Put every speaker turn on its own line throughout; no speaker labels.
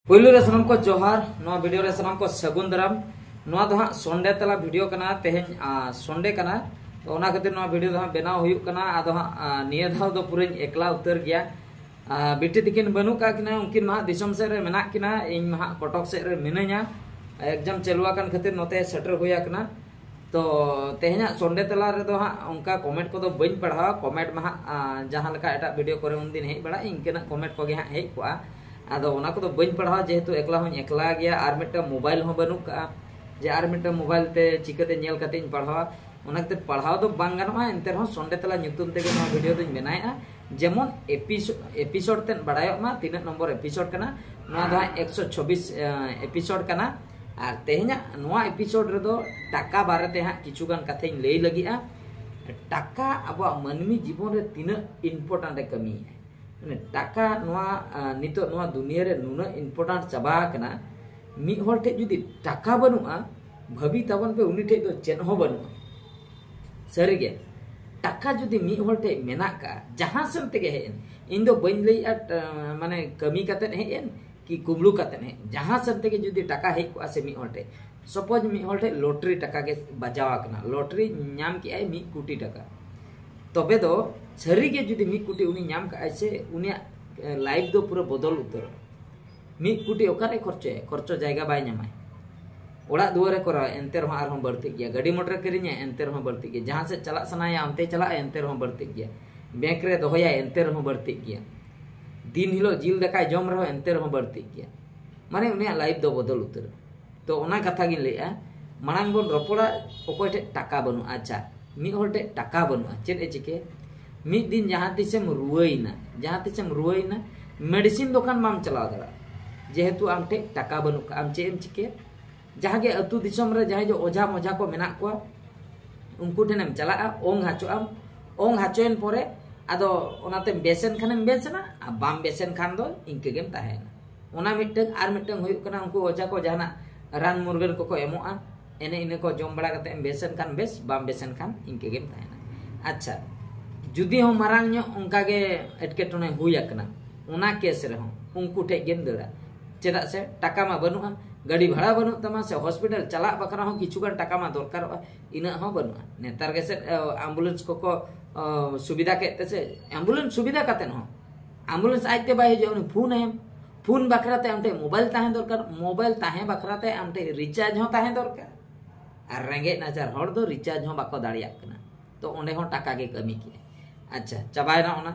पहिलो रे सनम को जोहार नवा वीडियो रे सनम को सगुन दाराम नवा दो हाँ संडे तला वीडियो कना तेहें संडे कना तो ओना खातिर नवा वीडियो दो हाँ बनाव हुयुक कना आदो हाँ निया धाव दो पूरे एकला उतर गया बिटी तकिन बनु का किना उनकिन महा दिसम से रे मेना किना इन महा कटक से रे मिनाया एग्जाम चलुआ कन खातिर नोते सेटर होया कना तो तेहें संडे तला रे दो हाँ उनका कमेंट को दो बइन पढ़ा कमेंट महा जहां लका एटा वीडियो करे उन दिन हेज बड़ा इनकेना कमेंट को गे हाँ हेज कोआ आदो ओना को बइन पढ़ा जेहेतु एकला हूँ एकला गया और मिट्टा मोबाइल हो बनू का जे और मिट्टा मोबाइल ते चिकाते नेल काते पढ़ावा ओना कते पढ़ाव दो बांग गानोआ एंते रहो संडे तला ᱧᱩᱛᱩᱢ तेगे नवा वीडियो दोኝ बनाया जेमन एपिसोड तेन बड़ायोक मा तीना नंबर एपिसोड कना नवा दो 126 एपिसोड कना और तेहेना नवा एपिसोड रे दो टाका बारेते हा किछुगान कथाኝ लई लगिआ टाका अब मानवी जीवन रे तीना इम्पोर्टेंट कमी है टाका नितो दुनिया रे नुना इम्पोर्टेंट चाबा कना मिद हर ठे जुदी टाका बनुआ भाभी ताबन पे उनी ठे दो चेन हो बनुआ सरी गे टाका जुदी मिद हर ठे मेना का जहां सेन तेगे हेन इन दो बइन लई माने कमी काते हेन कि कुमलू काते हे जहां सेन तेगे जुदी टाका हे को आसे मिद हर ठे सपोज मिद हर ठे लॉटरी टाका के बजावा कना लॉटरी नाम के आई 1 कोटी टाका तबे दो सरी के जुदी 1 कोटी उनी नाम का ऐसे उनी लाइफ दो पूरा बदल उतर 1 कोटी ओकारे खर्चो जायगा बाय नामाय ओड़ा दुआरे करा एंते रहो आर हम बढ़ती गया गाड़ी मोटर करिnya एंते रहो बढ़ती गया जहां से चला सनाया अंते चला एंते रहो बढ़ती गया बैंक रे दोहया एंते रहो बढ़ती गया दिन हिलो जिल दकाय जम रहो एंते रहो बढ़ती गया माने उनी लाइफ दो बदल उतर तो ओना कथा गिन लेया मांग बोन रपोड़ा ओकोय ठे टाका बनु अच्छा मिद हर ठे टाका बनुआ चेद ए चिके मिद दिन जहां तिसेम रुवाइना मेडिसिन दुकान माम चलाव दरा जेहेतु आम ठे टाका बनु का आम चेम चिके जहां के अतु दिसम रे जहां जो ओझा मोझा को मेना को उनको ठेनेम चला ओंग हाचोएन परे आदो ओनाते बेसेन खानेम बेसना आ बाम बेसेन खान दो इनके गेम ताहेना ओना मिटटन आर मिटटन हुयुक कना उनको ओझा को जहाना रान मुर्गन को एमोआ एने इने को जम बड़ा कते बेसेन खान बेस बाम बेसेन खान इनके गेम ताहेना अच्छा जुदी हम मारांग उनका के एटकेटने हुयकना उना केस रे उनको ठे गेम दड़ा चेदा से टाका मा बनुआ गाड़ी भाड़ा बनु तमा से हॉस्पिटल चला बकरा हो किछुगान टाका मा दरकार इना हो बनुआ नेतार के से एम्बुलेंस को सुविधा के से एम्बुलेंस सुविधा कतेन हो ambulance आइते by J phone बकराते Amte mobile ताहे दरकार मोबाइल ताहे बकराते आमटे रिचार्ज हो ताहे दरकार और रेंगे नाचार हर दो रिचार्ज हो बाको दाड़िया कना तो ओंडे हो टाका के कमी के अच्छा चाबायना ओना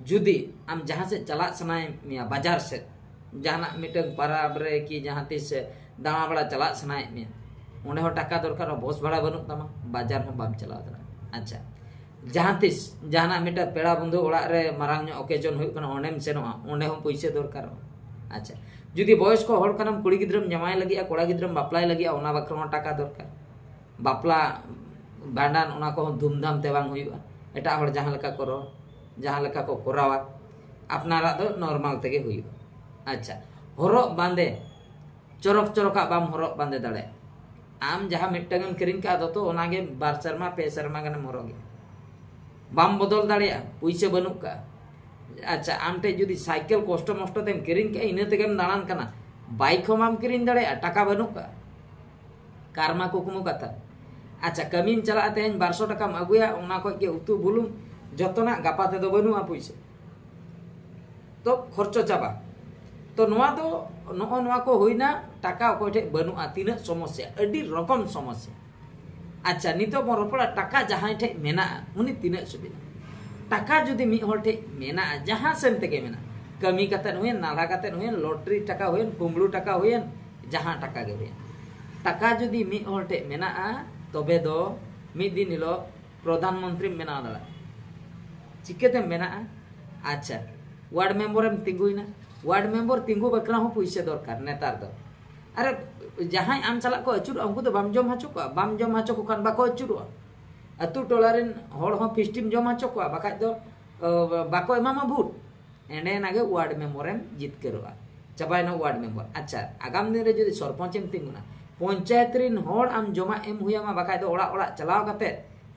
जुदी आम जहां से चला सनाय मिया बाजार से जहाना मिटन पराब रे कि जहां तिस दामा बड़ा चला सनाय मिया ओंडे हो टाका दरकार बस भाड़ा बनु तमा बाजार हो बाम चला दरा अच्छा जहां तिस जहाना मिटा पेड़ा बंधु ओड़ा रे मारांग ओकेजन हुय कना ओंडेम सेनोआ ओंडे हो पैसे दरकार अच्छा जुदी बयस को हर कनम कुड़ी गिद्रम जमाय लगी कोड़ा गिद्रम बापलाय लगी ओना बकरा टाका दरकार बापला भांडान ओना को धूमधाम ते बांग हुयुआ एटा हर जहां लका करो जहां लका को करावा अपनारा दो नॉर्मल तेगे हुयुआ अच्छा हरो बांदे चरक बाम हरो बांदे दाड़े आम जहां मिटटगम किरिन का दो तो ओनागे 2 शर्मा 5 शर्मा गने मरोगे बाम बदल दाड़िया पैसे बनु का अच्छा आमटे जुदी साइकिल कष्ट मष्ट तेम किरिन के इने तेगेम दाड़ान कना बाइक हो माम किरिन दाड़े टाका बनु का कारमा कुकुमु कथा अच्छा कमीम चला तेन 200 टाका अगुया ओना को के उतु बुलुम जतना गापा ते दो बनुआ पैसे तो खर्चो चाबा तो नोआ दो नोआ को होइना टाका को ठे बनुआ तीना समस्या अडी रकम समस्या अच्छा नितो बरपड़ा टाका जहां ठे मेना उनी तीना सुविधा टाका जुदी मी हर ठे मेना जहां सेन तेगे मेना कमी कते होयन नाला कते होयन लॉटरी टाका होयन कुमलू टाका होयन जहां टाका गे होयन टाका जुदी मी हर ठे मेना तबे दो मिद दिन हिलो प्रधानमंत्री मेना दला चिकेते मेना अच्छा वार्ड मेंबर एम तिंगुइना वार्ड मेंबर तिंगु बकरा हो पैसे दरकार नेतार दो अरे जहां आम चला को अचुर उनको तो बाम जम हाचो को खान बाको अचुर अतु टोलारेन हर हो फिस्टिम जम हाचो को बाका दो बाको एमामा भूत एंडे नागे वार्ड मेंबर एम जितकेरोआ चाबायना वार्ड मेंबर अच्छा आगाम दिन रे जदि सरपंच एम तिंगुना पंचायत रिन हर आम जमा एम हुयामा बाका दो ओड़ा ओड़ा चलाव काते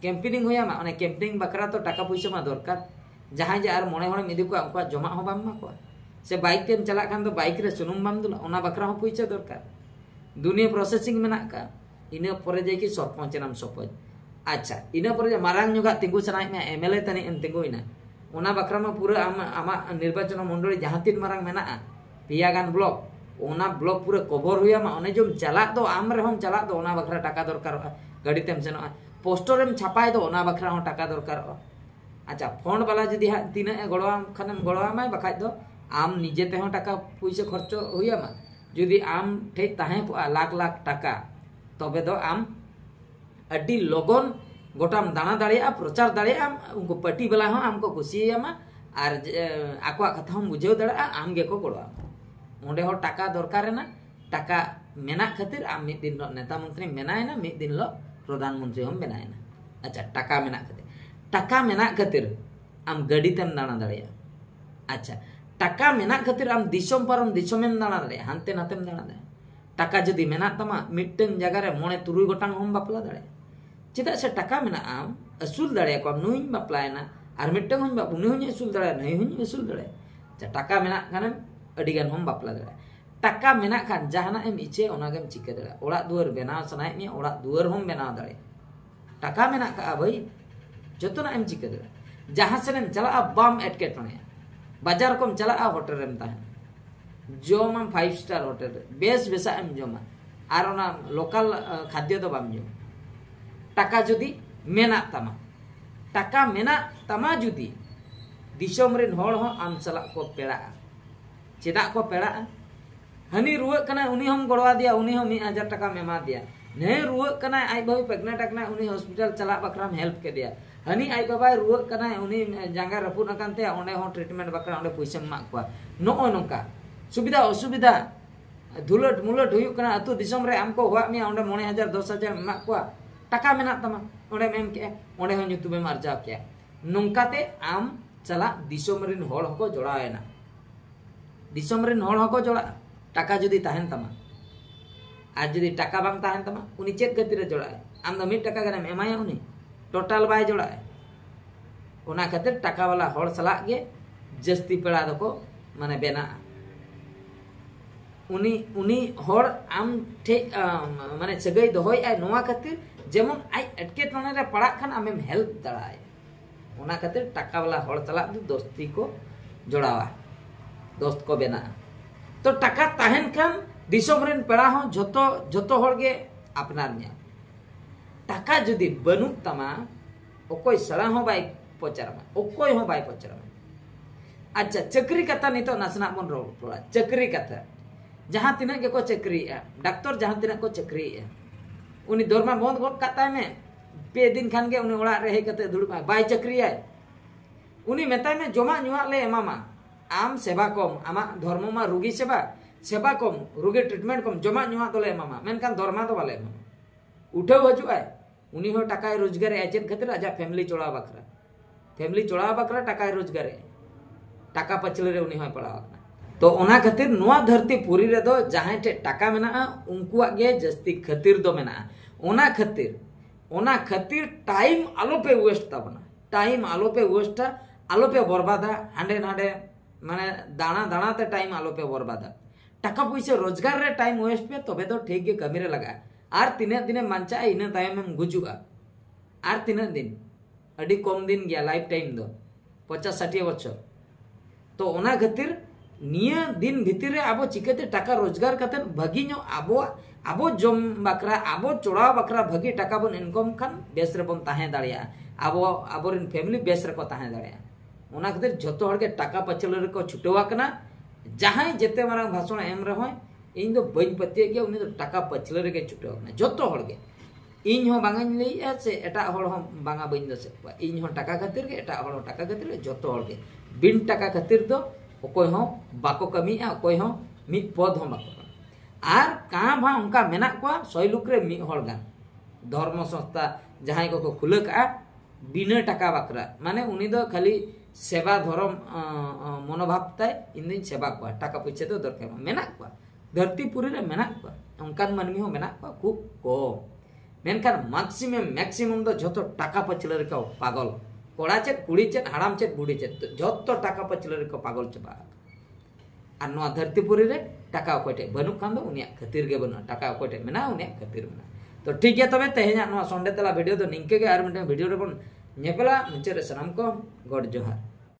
कैंपिंग हुयामा ओने कैंपिंग बकरा तो टाका पैसा मा दरकार जहां जे आर मने हण मिदि को उनका जमा हो बाम मा को से बाइक तेम चला खान तो बाइक रे सुनुम बाम दुला ओना बकरा हो पैसा दरकार दुनिया प्रोसेसिंग मेना का इना परे जाके सरपंच नाम सरपंच अच्छा इना परे मारांग नुगा तिंगु सनाय में एमएलए तनी एम तिंगु इना ओना बकरा में पूरा आमा निर्वाचन मंडली जहां तीन मारांग मेना पिया गान ब्लॉक ओना ब्लॉक पूरा कवर हुआ मा ओने जो चला दो आम रे हम चला दो ओना बकरा टाका दरकार गाड़ी तेम सेनो पोस्टर एम छापाय दो ओना बकरा हो टाका दरकार अच्छा फंड वाला जदी तीना गड़वा खानेम गड़वा माय बखाय दो आम निजे ते हो टाका पैसा खर्च हुआ मा जदी आम ठे ताहे लाख लाख टाका तबे दो आम अड्डी लगन गोटाम दाना दाड़िया प्रचार दाड़िया उनको पार्टी वाला हो आमको कुसियामा और आकवा कथा हम बुझाव दाड़ा आम गे को गड़वा ओंडे हो टाका दरकार ना टाका मेना खातिर आम मिद दिन नेता मंत्री मेनायना मिद दिन लो प्रधानमंत्री हम बनायना अच्छा टाका मेना खातिर टाका मेना खातिर आम गाड़ी तेम दाना दाड़िया अच्छा टाका मेना खातिर आम दिसोम पारम दिसोमेम दाना दाड़िया हानते नातेम दाना दाड़िया टाका जदी मेना तमा मिटन जगह रे मोने तुरुई गोटांग हम बापला दाड़िया चेदा से टाका मेना आम असूल दाड़िया को नुई बापलायना और मिटन हुन बाप उनी हुन असूल दाड़िया नई हुन असूल दाड़िया अच्छा टाका मेना खानेम अडी गान हम बापला दाड़िया टाका मेना खान जहाना एम इचे ओना गेम चिके दाड़िया ओड़ा दुआर बनाव सनाय मिया ओड़ा दुआर हम बनाव दाड़िया टाका मेना का भाई जतना एम चिके दाड़िया जहां सेम चला बाम एटके टणे बाजार कोम चला होटल रेम ताहेन जोमा 5 स्टार होटल बेस बेसा एम जोमा और ओना लोकल खाद्य तो बाम जोम टाका जुदी मेना तमा जुदी दिसोम रेन होड़ हो आम चला को पेड़ा चेदा को पेड़ा हनी रुआ कना उनी हम गड़वा दिया उनी हम 1000 टाका में एमा दिया ने रुआ कना आई भाई प्रेग्नेंट कना उनी हॉस्पिटल चला बकरा में हेल्प के दिया हनी आई बाबा रुआ कना उनी जांगा रपुन अकानते ओंडे हो ट्रीटमेंट बकरा ओंडे पैसा मा को नो नोका सुविधा असुविधा धुलट मुलट हुयु कना अतु दिसोम रे हमको हुआ मिया ओंडे 9000 10000 मा को टाका मेना तमा ओंडे मेम के ओंडे हो ᱧᱩᱛᱩᱢᱮ ᱢᱟᱨᱡᱟᱣ के नोंकाते आम चला दिसोम रिन होड़ हको जोड़ाएना दिसोम रिन होड़ हको जोड़ा टाका जदी ताहेन तमा आज जदी टाका बांग ताहेन तमा उनी चेत गतिरे जोड़ाए आम द 1 टाका गनेम एमाया उनी टोटल बाय जोड़ाए ओना खातिर टाका वाला होड़ सला गे जस्ती पेड़ा दको माने बेना उनी होड़ आम ठे माने सगई दोहय आय नोवा खातिर जेमन आई एटके टोने रे पड़ा खान आमेम हेल्प दड़ाए ओना खातिर टाका वाला होड़ चला दोस्ती को जोड़ावा दोस्त को बेना तो टाका ताहेन खान दिसोम रेन पेड़ा हो जतो जतो होड़ गे अपनार मिया टाका जदी बनु तमा ओकोय सड़ा हो बाय पचारमा ओकोय हो बाय पचारमा अच्छा चक्री कथा नितो नासना बन रोड़ा चक्री कथा जहां तिना के को चक्री डॉक्टर जहां तिना को चक्री उनी दरमा बंद गोट काता में पे दिन खान के उनी ओड़ा रे हे कते दुड़ बाय चक्री आय उनी मेताय में जमा नुआ ले एमामा आम सेवा कम आमा धर्म मा रोगी सेवा कम रोगी ट्रीटमेंट कम जमा नुआ तो ले एमामा मेनकान धर्मा तो बाले एमामा उठे हजू आय उनी हो टाका रोजगार एजेंट खातिर आजा फैमिली चोड़ा बकरा टाका रोजगार टाका पचले रे उनी हो पड़ावा तो ओना खातिर नोआ धरती पुरी रे दो जहां ठे टाका मेना उनकुआ गे जस्ती खातिर दो मेना ओना खातिर टाइम आलो पे वेस्ट ताबना टाइम आलो पे वेस्ट आलो पे बर्बादा हांडे नाडे माने दाना दाना ते टाइम आलो पे बर्बादा टाका पैसा रोजगार रे टाइम वेस्ट पे तबे तो ठीक गे कमी रे लगा आर तिने दिने मानचा इने तायम में गुजुआ आर तिने दिन अडी कम दिन गया लाइफ टाइम दो 50-60 बछर तो ओना खातिर निया दिन भितर रे आबो चिकेते टाका रोजगार कते भागी नो आबो जम बकरा आबो चोड़ा बकरा भागी टाका बन इनकम खान बेस रे बन ताहे दाड़िया आबो रिन फैमिली बेस रे को ताहे दाड़िया ओना खातिर जतो हर के टाका पचल रे को छुटवा कना जहां जेते मारा भाषण एम रे होय इन दो बइन पतिये के उनी दो टाका पचल रे के छुटवा कना जतो हर के इन हो बांगाñ लईया से एटा हर हो बांगा बइन दो से इन हो टाका खातिर के एटा हर हो टाका खातिर के जतो हर के बिन टाका खातिर दो ओकोय हो बाको कमी ओकोय हो मिद पद हो बाको आर कहां भा उनका मेना को सयलुक रे मि हर गान धर्म संस्था जहां को खुले का बिना टाका बकरा माने उनी दो खाली सेवा धर्म मनोभाव ताय इन दिन सेवा को टाका पैसा तो दरकार मेना को धरती पुरी रे मेना को उनकान मनमी हो मेना को खूब को मेनखान मैक्सिमम दो जतो टाका पचले रे को पागल कोड़ा चेत कुड़ी चेत हाड़ाम चेत बुढ़ी चेत जतो टाका पचले रे को पागल चबा और नवा धरतीपुरी रे टाका अकोटे बनू खान दो उनिया खातिर गे बनू टाका अकोटे मेना उनिया खातिर मेना तो ठीक है तबे तेहेना नवा संडे तला वीडियो तो निंके गे आर मिटे वीडियो रे बन नेपला मुचे रे सनम को गॉड जोहार।